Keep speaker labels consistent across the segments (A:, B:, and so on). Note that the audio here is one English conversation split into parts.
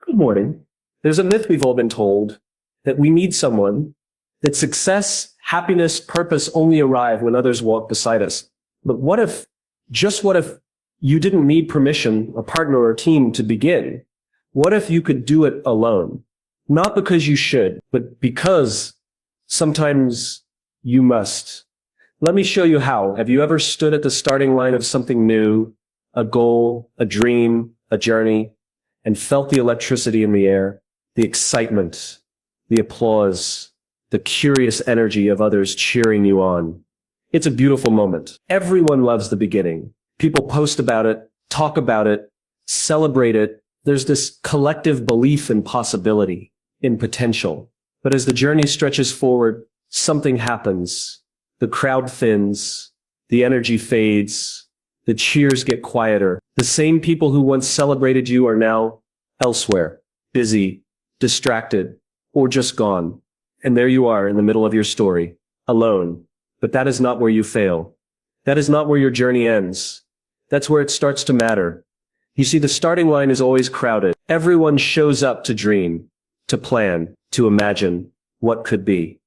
A: Good morning. There's a myth we've all been told that we need someone, that success, happiness, purpose only arrive when others walk beside us. But what if you didn't need permission, a partner or a team to begin? What if you could do it alone? Not because you should, but because sometimes you must. Let me show you how. Have you ever stood at the starting line of something new, a goal, a dream, a journey, and felt the electricity in the air, the excitement, the applause, the curious energy of others cheering you on? It's a beautiful moment. Everyone loves the beginning. People post about it, talk about it, celebrate it. There's this collective belief in possibility, in potential. But as the journey stretches forward, something happens. The crowd thins, the energy fades, the cheers get quieter. The same people who once celebrated you are now elsewhere, busy, distracted, or just gone. And there you are in the middle of your story, alone. But that is not where you fail. That is not where your journey ends. That's where it starts to matter. You see, the starting line is always crowded. Everyone shows up to dream, to plan, to imagine what could be.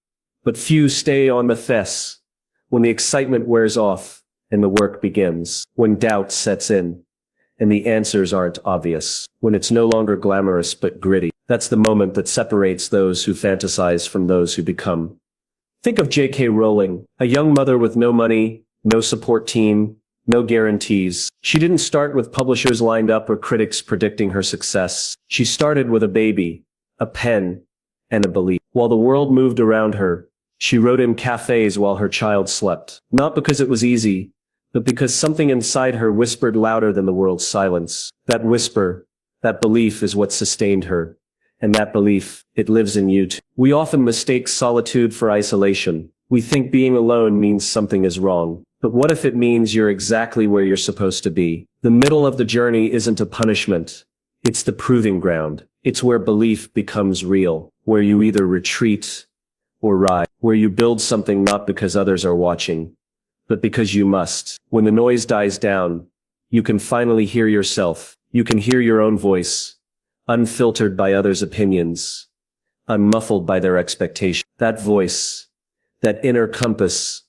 A: But few stay on the fess when the excitement wears off and the work begins, when doubt sets in and the answers aren't obvious, when it's no longer glamorous but gritty. That's the moment that separates those who fantasize from those who become. Think of J.K. Rowling, a young mother with no money, no support team, no guarantees. She didn't start with publishers lined up or critics predicting her success. She started with a baby, a pen, and a belief. While the world moved around her, she wrote in cafes while her child slept. Not because it was easy, but because something inside her whispered louder than the world's silence. That whisper, that belief is what sustained her. And that belief, it lives in you too. We often mistake solitude for isolation. We think being alone means something is wrong. But what if it means you're exactly where you're supposed to be? The middle of the journey isn't a punishment. It's the proving ground. It's where belief becomes real, where you either retreat or rise, where you build something not because others are watching, but because you must. When the noise dies down, you can finally hear yourself. You can hear your own voice, unfiltered by others' opinions, unmuffled by their expectations. That voice, that inner compass,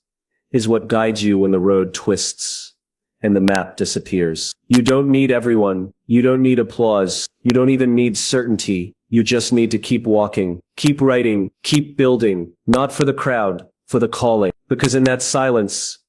A: is what guides you when the road twists and the map disappears. You don't need everyone. You don't need applause. You don't even need certainty. You just need to keep walking, keep writing, keep building, not for the crowd, for the calling. Because in that silence,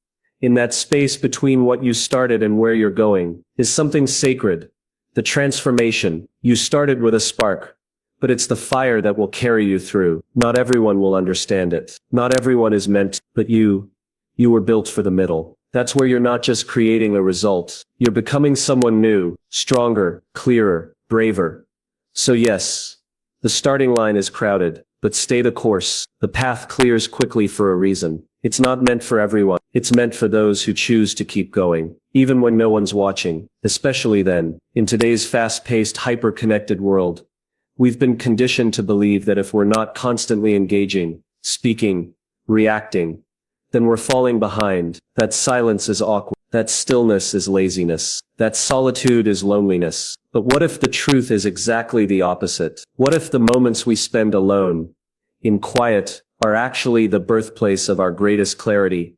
A: in that space between what you started and where you're going, is something sacred. The transformation. You started with a spark, but it's the fire that will carry you through. Not everyone will understand it. Not everyone is meant, but you were built for the middle. That's where you're not just creating a result. You're becoming someone new, stronger, clearer, braver. So yes, the starting line is crowded, but stay the course. The path clears quickly for a reason. It's not meant for everyone. It's meant for those who choose to keep going, even when no one's watching. Especially then, in today's fast-paced, hyper-connected world, we've been conditioned to believe that if we're not constantly engaging, speaking, reacting, then we're falling behind. That silence is awkward. That stillness is laziness. That solitude is loneliness. But what if the truth is exactly the opposite? What if the moments we spend alone, in quiet, are actually the birthplace of our greatest clarity,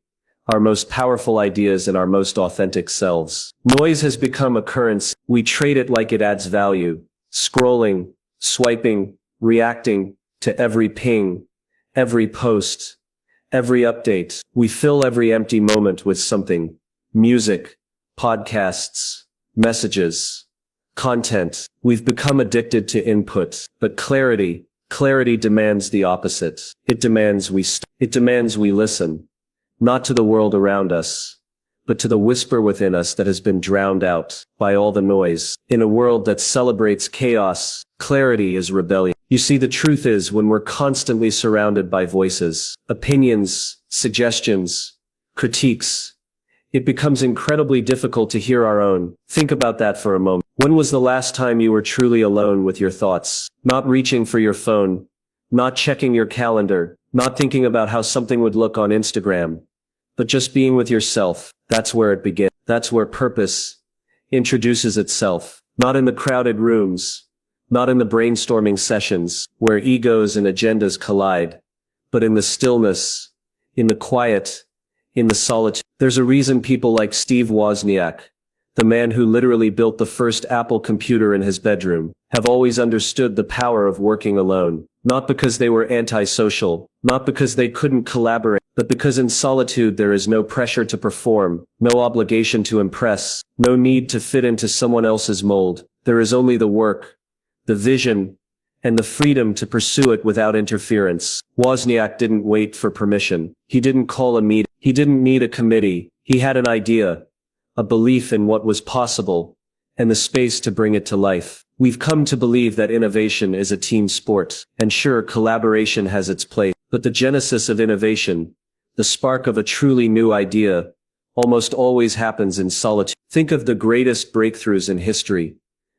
A: our most powerful ideas, and our most authentic selves? Noise has become a currency. We trade it like it adds value. Scrolling, swiping, reacting to every ping, every post, every update. We fill every empty moment with something. Music, podcasts, messages, content. We've become addicted to input, but clarity demands the opposite. It demands we listen, not to the world around us, but to the whisper within us that has been drowned out by all the noise. In a world that celebrates chaos, clarity is rebellion. You see, the truth is, when we're constantly surrounded by voices, opinions, suggestions, critiques, it becomes incredibly difficult to hear our own. Think about that for a moment. When was the last time you were truly alone with your thoughts? Not reaching for your phone, not checking your calendar, not thinking about how something would look on Instagram, but just being with yourself. That's where it begins. That's where purpose introduces itself. Not in the crowded rooms, Not in the brainstorming sessions, where egos and agendas collide, but in the stillness, in the quiet, in the solitude. There's a reason people like Steve Wozniak, the man who literally built the first Apple computer in his bedroom, have always understood the power of working alone. Not because they were antisocial, not because they couldn't collaborate, but because in solitude there is no pressure to perform, no obligation to impress, no need to fit into someone else's mold. There is only the work, the vision, and the freedom to pursue it without interference. Wozniak didn't wait for permission. He didn't call a meeting. He didn't need a committee. He had an idea, a belief in what was possible, and the space to bring it to life. We've come to believe that innovation is a team sport, and sure, collaboration has its place, but the genesis of innovation, the spark of a truly new idea, almost always happens in solitude. Think of the greatest breakthroughs in history,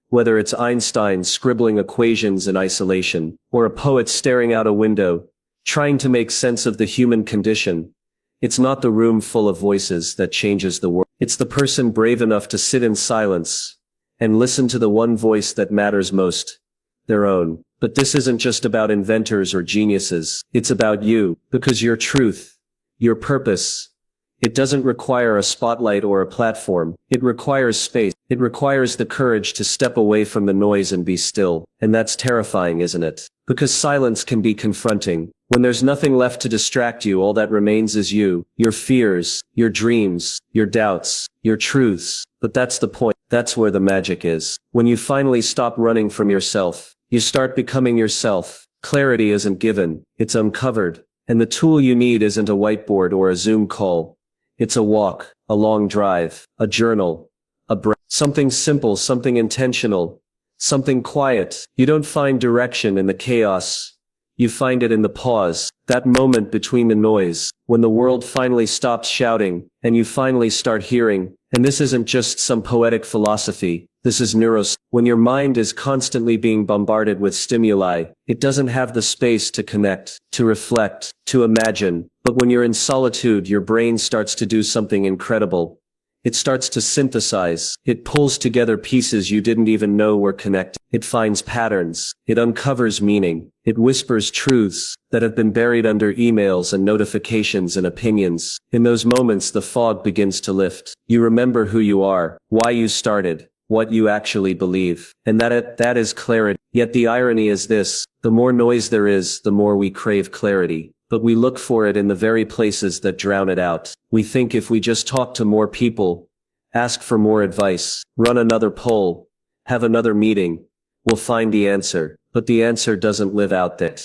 A: whether it's Einstein scribbling equations in isolation, or a poet staring out a window, trying to make sense of the human condition. It's not the room full of voices that changes the world. It's the person brave enough to sit in silence and listen to the one voice that matters most, their own. But this isn't just about inventors or geniuses. It's about you, because your truth, your purpose, it doesn't require a spotlight or a platform. It requires space. It requires the courage to step away from the noise and be still. And that's terrifying, isn't it? Because silence can be confronting. When there's nothing left to distract you, all that remains is you, your fears, your dreams, your doubts, your truths. But that's the point. That's where the magic is. When you finally stop running from yourself, you start becoming yourself. Clarity isn't given. It's uncovered. And the tool you need isn't a whiteboard or a Zoom call. It's a walk, a long drive, a journal, a breath. Something simple, something intentional, something quiet. You don't find direction in the chaos. You find it in the pause, that moment between the noise, when the world finally stops shouting, and you finally start hearing. And this isn't just some poetic philosophy. This is neuroscience. When your mind is constantly being bombarded with stimuli, it doesn't have the space to connect, to reflect, to imagine. But when you're in solitude, your brain starts to do something incredible. It starts to synthesize. It pulls together pieces you didn't even know were connected. It finds patterns. It uncovers meaning. It whispers truths that have been buried under emails and notifications and opinions. In those moments, the fog begins to lift. You remember who you are, why you started, what you actually believe. And that is clarity. Yet the irony is this: the more noise there is, the more we crave clarity. But we look for it in the very places that drown it out. We think if we just talk to more people, ask for more advice, run another poll, have another meeting, we'll find the answer. But the answer doesn't live out there.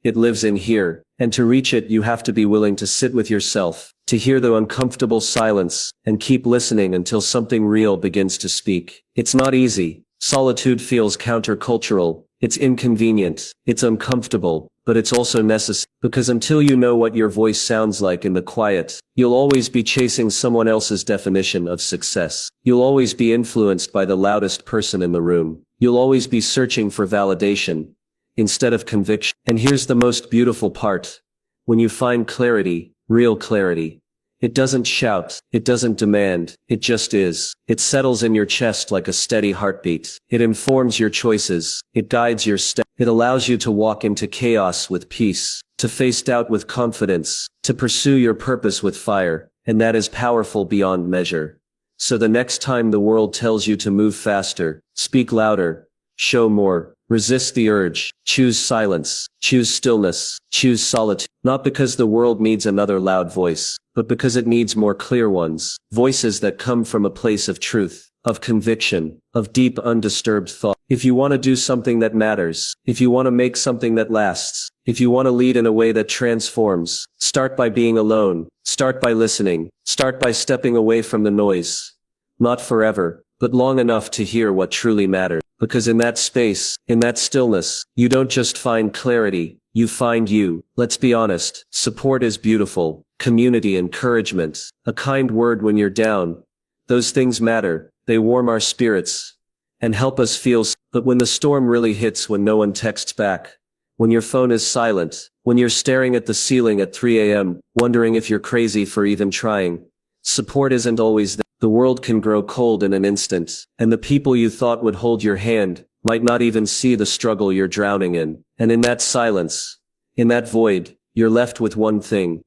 A: It lives in here. And to reach it, you have to be willing to sit with yourself, to hear the uncomfortable silence, and keep listening until something real begins to speak. It's not easy. Solitude feels countercultural. It's inconvenient. It's uncomfortable. But it's also necessary, because until you know what your voice sounds like in the quiet, you'll always be chasing someone else's definition of success. You'll always be influenced by the loudest person in the room. You'll always be searching for validation instead of conviction. And here's the most beautiful part. When you find clarity, real clarity, it doesn't shout, it doesn't demand, it just is. It settles in your chest like a steady heartbeat. It informs your choices. It guides your steps. It allows you to walk into chaos with peace, to face doubt with confidence, to pursue your purpose with fire. And that is powerful beyond measure. So the next time the world tells you to move faster, speak louder, show more, resist the urge, choose silence, choose stillness, choose solitude. Not because the world needs another loud voice, but because it needs more clear ones. Voices that come from a place of truth, of conviction, of deep undisturbed thought. If you want to do something that matters, if you want to make something that lasts, if you want to lead in a way that transforms, start by being alone, start by listening, start by stepping away from the noise. Not forever, but long enough to hear what truly matters. Because in that space, in that stillness, you don't just find clarity, you find you. Let's be honest, support is beautiful. Community, encouragement, a kind word when you're down. Those things matter. They warm our spirits and help us feel. But when the storm really hits, when no one texts back, when your phone is silent, when you're staring at the ceiling at 3 a.m., wondering if you're crazy for even trying, support isn't always there. The world can grow cold in an instant, and the people you thought would hold your hand might not even see the struggle you're drowning in. And in that silence, in that void, you're left with one thing.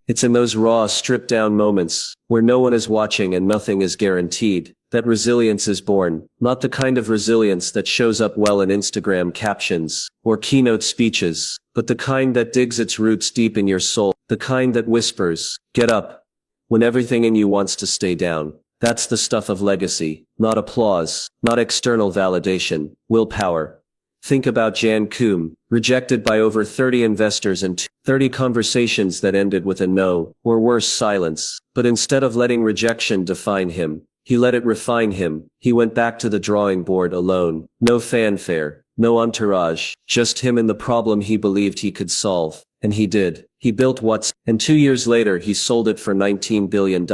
A: It's in those raw, stripped down moments where no one is watching and nothing is guaranteed that resilience is born. Not the kind of resilience that shows up well in Instagram captions or keynote speeches, but the kind that digs its roots deep in your soul. The kind that whispers, "Get up," when everything in you wants to stay down. That's the stuff of legacy, not applause, not external validation, willpower. Think about Jan Koum, rejected by over 30 investors and 30 conversations that ended with a no, or worse, silence. But instead of letting rejection define him, he let it refine him. He went back to the drawing board alone. No fanfare, no entourage, just him and the problem he believed he could solve. And he did. He built and 2 years later he sold it for $19 billion.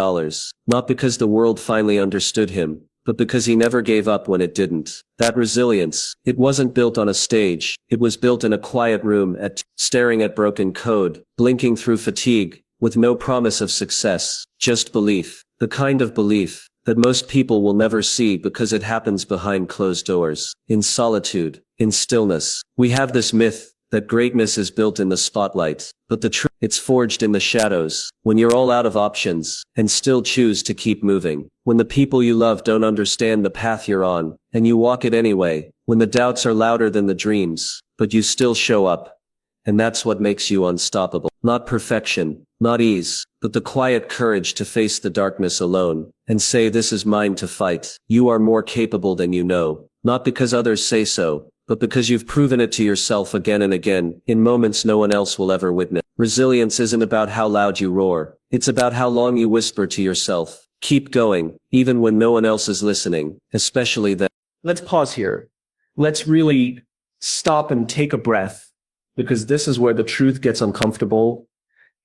A: Not because the world finally understood him, but because he never gave up when it didn't. That resilience, it wasn't built on a stage. It was built in a quiet room staring at broken code, blinking through fatigue, with no promise of success, just belief. The kind of belief that most people will never see because it happens behind closed doors, in solitude, in stillness. We have this myth that greatness is built in the spotlight, but the truth, it's forged in the shadows, when you're all out of options, and still choose to keep moving. When the people you love don't understand the path you're on, and you walk it anyway. When the doubts are louder than the dreams, but you still show up. And that's what makes you unstoppable. Not perfection, not ease, but the quiet courage to face the darkness alone, and say, "This is mine to fight." You are more capable than you know, not because others say so, but because you've proven it to yourself again and again, in moments no one else will ever witness. Resilience isn't about how loud you roar. It's about how long you whisper to yourself, "Keep going," even when no one else is listening, especially then. Let's pause here. Let's really stop and take a breath, because this is where the truth gets uncomfortable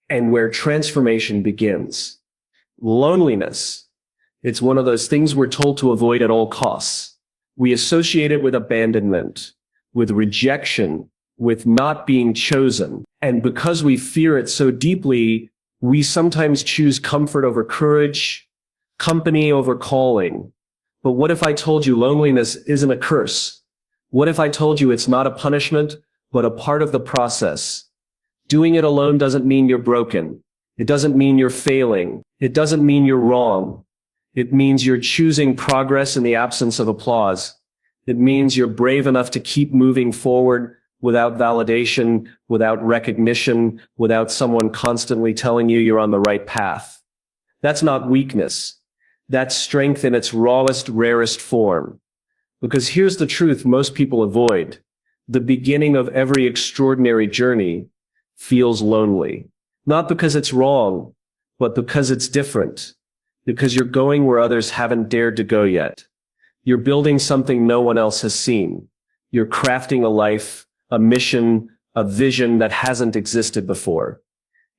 A: and where transformation begins. Loneliness. It's one of those things we're told to avoid at all costs. We associate it with abandonment, with rejection, with not being chosen. And because we fear it so deeply, we sometimes choose comfort over courage, company over calling. But what if I told you loneliness isn't a curse? What if I told you it's not a punishment, but a part of the process? Doing it alone doesn't mean you're broken. It doesn't mean you're failing. It doesn't mean you're wrong. It means you're choosing progress in the absence of applause. It means you're brave enough to keep moving forward without validation, without recognition, without someone constantly telling you you're on the right path. That's not weakness. That's strength in its rawest, rarest form. Because here's the truth most people avoid. The beginning of every extraordinary journey feels lonely. Not because it's wrong, but because it's different. Because you're going where others haven't dared to go yet. You're building something no one else has seen. You're crafting a life, a mission, a vision that hasn't existed before.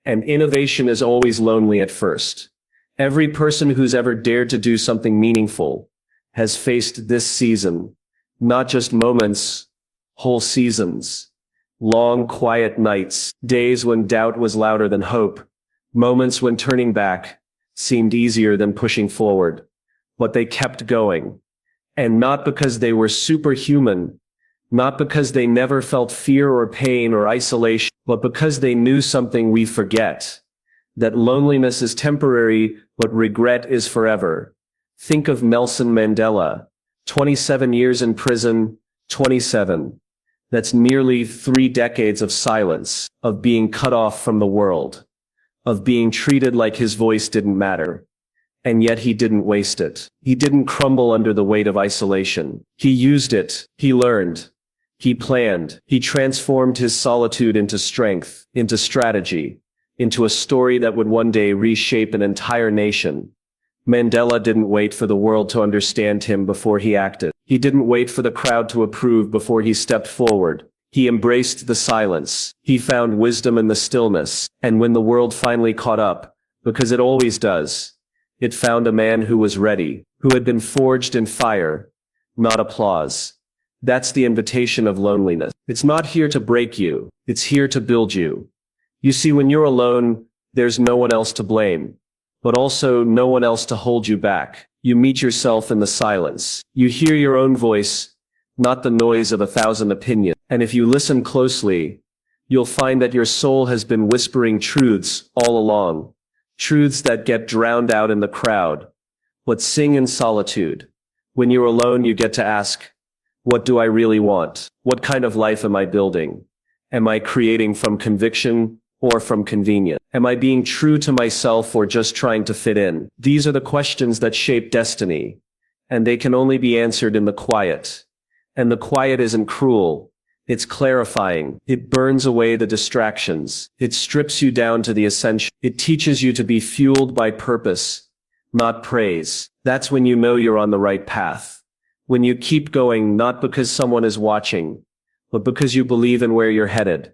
A: And innovation is always lonely at first. Every person who's ever dared to do something meaningful has faced this season. Not just moments, whole seasons. Long, quiet nights, days when doubt was louder than hope, moments when turning back seemed easier than pushing forward. But they kept going. And not because they were superhuman, not because they never felt fear or pain or isolation, but because they knew something we forget. That loneliness is temporary, but regret is forever. Think of Nelson Mandela. 27 years in prison, 27. That's nearly 3 decades of silence, of being cut off from the world, of being treated like his voice didn't matter. And yet he didn't waste it. He didn't crumble under the weight of isolation. He used it. He learned. He planned. He transformed his solitude into strength, into strategy, into a story that would one day reshape an entire nation. Mandela didn't wait for the world to understand him before he acted. He didn't wait for the crowd to approve before he stepped forward. He embraced the silence. He found wisdom in the stillness. And when the world finally caught up, because it always does, it found a man who was ready, who had been forged in fire, not applause. That's the invitation of loneliness. It's not here to break you. It's here to build you. You see, when you're alone, there's no one else to blame, but also no one else to hold you back. You meet yourself in the silence. You hear your own voice, not the noise of 1,000 opinions. And if you listen closely, you'll find that your soul has been whispering truths all along, truths that get drowned out in the crowd, but sing in solitude. When you're alone, you get to ask, what do I really want? What kind of life am I building? Am I creating from conviction or from convenience? Am I being true to myself or just trying to fit in? These are the questions that shape destiny, and they can only be answered in the quiet. And the quiet isn't cruel. It's clarifying. It burns away the distractions. It strips you down to the essential. It teaches you to be fueled by purpose, not praise. That's when you know you're on the right path. When you keep going, not because someone is watching, but because you believe in where you're headed.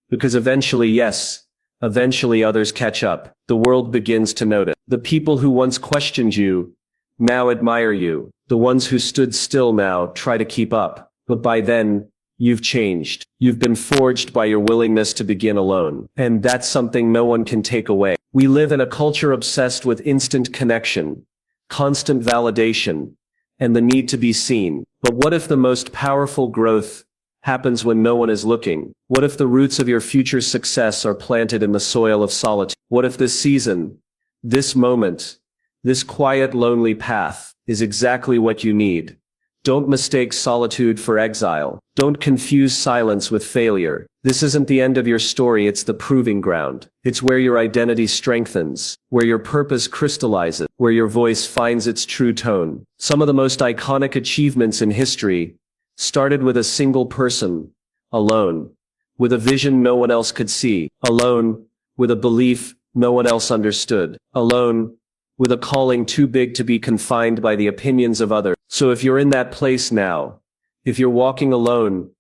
A: Because eventually, yes, eventually others catch up. The world begins to notice. The people who once questioned you now admire you. The ones who stood still now try to keep up. But by then, you've changed. You've been forged by your willingness to begin alone. And that's something no one can take away. We live in a culture obsessed with instant connection, constant validation, and the need to be seen. But what if the most powerful growth happens when no one is looking? What if the roots of your future success are planted in the soil of solitude? What if this season, this moment, this quiet, lonely path is exactly what you need? Don't mistake solitude for exile. Don't confuse silence with failure. This isn't the end of your story, it's the proving ground. It's where your identity strengthens, where your purpose crystallizes, where your voice finds its true tone. Some of the most iconic achievements in history started with a single person, alone, with a vision no one else could see, alone, with a belief no one else understood, alone, with a calling too big to be confined by the opinions of others. So if you're in that place now, if you're walking alone,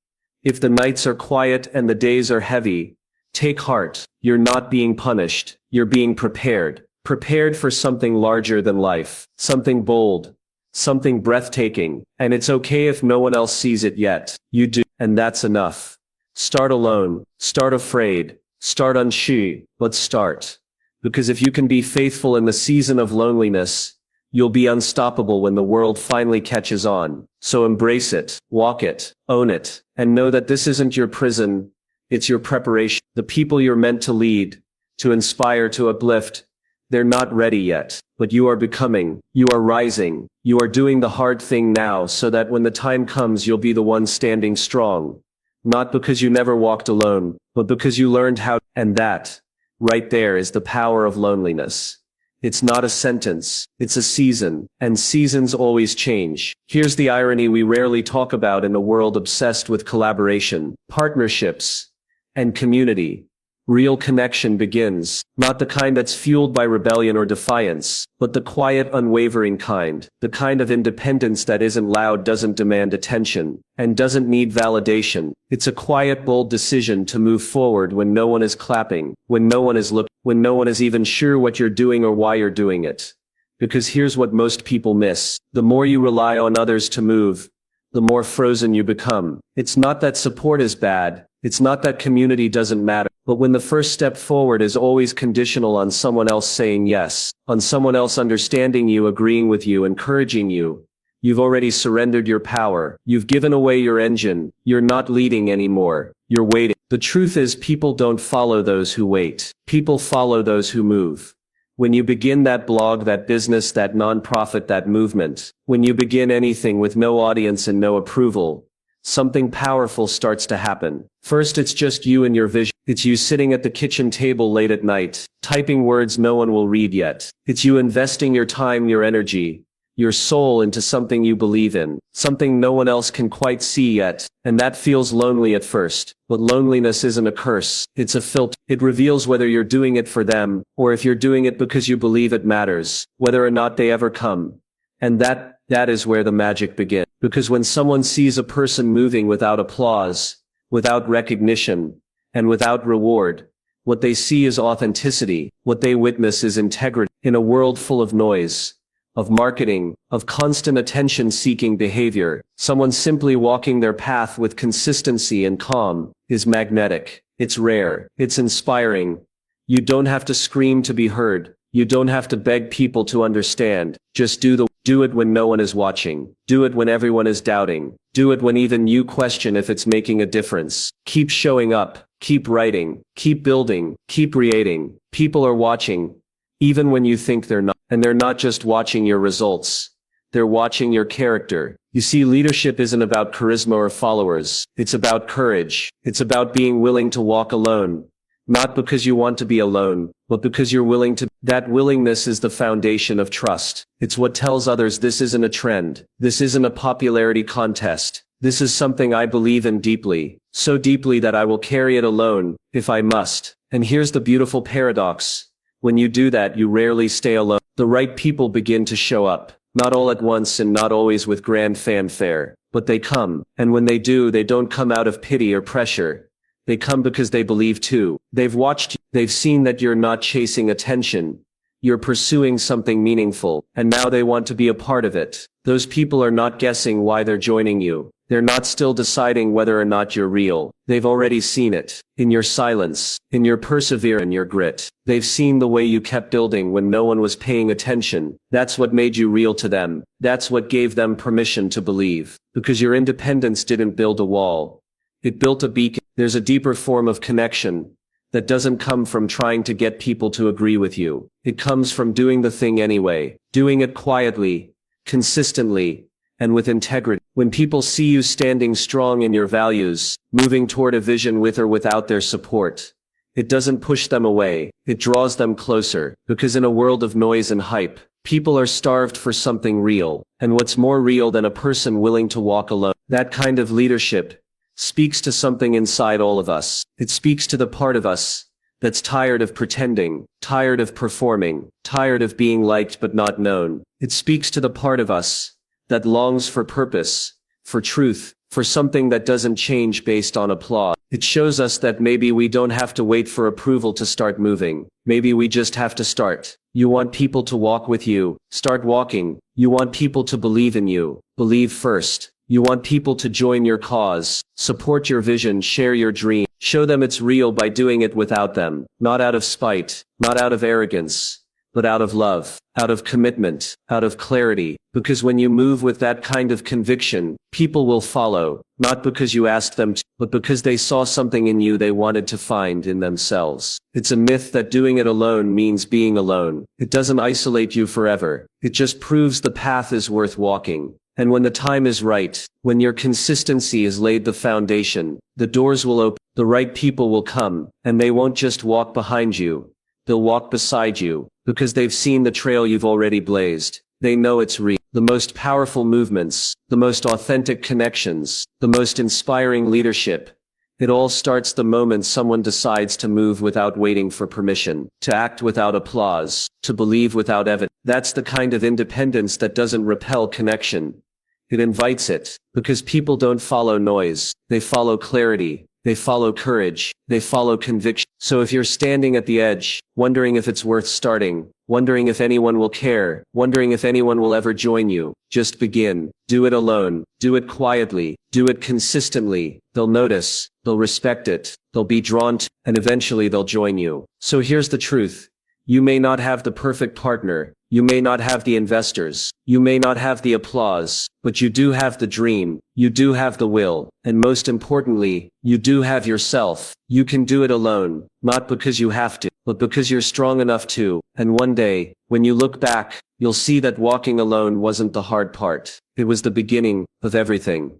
A: if the nights are quiet and the days are heavy, take heart. You're not being punished. You're being prepared. Prepared for something larger than life, something bold, something breathtaking. And it's okay if no one else sees it yet. You do. And that's enough. Start alone. Start afraid. Start unsure. But start. Because if you can be faithful in the season of loneliness, you'll be unstoppable when the world finally catches on. So embrace it, walk it, own it, and know that this isn't your prison, it's your preparation. The people you're meant to lead, to inspire, to uplift, they're not ready yet, but you are becoming, you are rising, you are doing the hard thing now so that when the time comes you'll be the one standing strong. Not because you never walked alone, but because you learned how. And that, right there, is the power of loneliness. It's not a sentence, it's a season, and seasons always change. Here's the irony we rarely talk about in a world obsessed with collaboration, partnerships, and community. Real connection begins, not the kind that's fueled by rebellion or defiance, but the quiet, unwavering kind, the kind of independence that isn't loud, doesn't demand attention, and doesn't need validation. It's a quiet, bold decision to move forward when no one is clapping, when no one is looking, when no one is even sure what you're doing or why you're doing it. Because here's what most people miss. The more you rely on others to move, the more frozen you become. It's not that support is bad. It's not that community doesn't matter. But when the first step forward is always conditional on someone else saying yes, on someone else understanding you, agreeing with you, encouraging you, you've already surrendered your power. You've given away your engine. You're not leading anymore. You're waiting. The truth is, people don't follow those who wait. People follow those who move. When you begin that blog, that business, that nonprofit, that movement, when you begin anything with no audience and no approval, something powerful starts to happen. First, it's just you and your vision. It's you sitting at the kitchen table late at night, typing words no one will read yet. It's you investing your time, your energy, your soul into something you believe in, something no one else can quite see yet. And that feels lonely at first. But loneliness isn't a curse. It's a filter. It reveals whether you're doing it for them, or if you're doing it because you believe it matters, whether or not they ever come. And that is where the magic begins. Because when someone sees a person moving without applause, without recognition, and without reward, what they see is authenticity. What they witness is integrity. In a world full of noise, of marketing, of constant attention-seeking behavior, someone simply walking their path with consistency and calm is magnetic. It's rare. It's inspiring. You don't have to scream to be heard. You don't have to beg people to understand. Just do Do it when no one is watching. Do it when everyone is doubting. Do it when even you question if it's making a difference. Keep showing up. Keep writing. Keep building. Keep creating. People are watching, even when you think they're not. And they're not just watching your results. They're watching your character. You see, leadership isn't about charisma or followers. It's about courage. It's about being willing to walk alone. Not because you want to be alone, but because you're willing to. That willingness is the foundation of trust. It's what tells others this isn't a trend. This isn't a popularity contest. This is something I believe in deeply. So deeply that I will carry it alone, if I must. And here's the beautiful paradox. When you do that, you rarely stay alone. The right people begin to show up. Not all at once and not always with grand fanfare. But they come. And when they do, they don't come out of pity or pressure. They come because they believe too. They've watched you. They've seen that you're not chasing attention. You're pursuing something meaningful. And now they want to be a part of it. Those people are not guessing why they're joining you. They're not still deciding whether or not you're real. They've already seen it. In your silence. In your perseverance and your grit. They've seen the way you kept building when no one was paying attention. That's what made you real to them. That's what gave them permission to believe. Because your independence didn't build a wall. It built a beacon. There's a deeper form of connection that doesn't come from trying to get people to agree with you. It comes from doing the thing anyway, doing it quietly, consistently, and with integrity. When people see you standing strong in your values, moving toward a vision with or without their support, it doesn't push them away, it draws them closer. Because in a world of noise and hype, people are starved for something real. And what's more real than a person willing to walk alone? That kind of leadership speaks to something inside all of us. It speaks to the part of us that's tired of pretending, tired of performing, tired of being liked but not known. It speaks to the part of us that longs for purpose, for truth, for something that doesn't change based on applause. It shows us that maybe we don't have to wait for approval to start moving. Maybe we just have to start. You want people to walk with you. Start walking. You want people to believe in you. Believe first. You want people to join your cause, support your vision, share your dream. Show them it's real by doing it without them. Not out of spite, not out of arrogance, but out of love, out of commitment, out of clarity. Because when you move with that kind of conviction, people will follow, not because you asked them to, but because they saw something in you they wanted to find in themselves. It's a myth that doing it alone means being alone. It doesn't isolate you forever. It just proves the path is worth walking. And when the time is right, when your consistency has laid the foundation, the doors will open, the right people will come, and they won't just walk behind you. They'll walk beside you, because they've seen the trail you've already blazed. They know it's real. The most powerful movements, the most authentic connections, the most inspiring leadership. It all starts the moment someone decides to move without waiting for permission, to act without applause, to believe without evidence. That's the kind of independence that doesn't repel connection. It invites it, because people don't follow noise, they follow clarity, they follow courage, they follow conviction. So if you're standing at the edge, wondering if it's worth starting, wondering if anyone will care, wondering if anyone will ever join you, just begin. Do it alone, do it quietly, do it consistently. They'll notice, they'll respect it, they'll be drawn to, and eventually they'll join you. So here's the truth. You may not have the perfect partner, you may not have the investors, you may not have the applause, but you do have the dream, you do have the will, and most importantly, you do have yourself. You can do it alone, not because you have to, but because you're strong enough to. And one day, when you look back, you'll see that walking alone wasn't the hard part. It was the beginning of everything.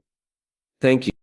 A: Thank you.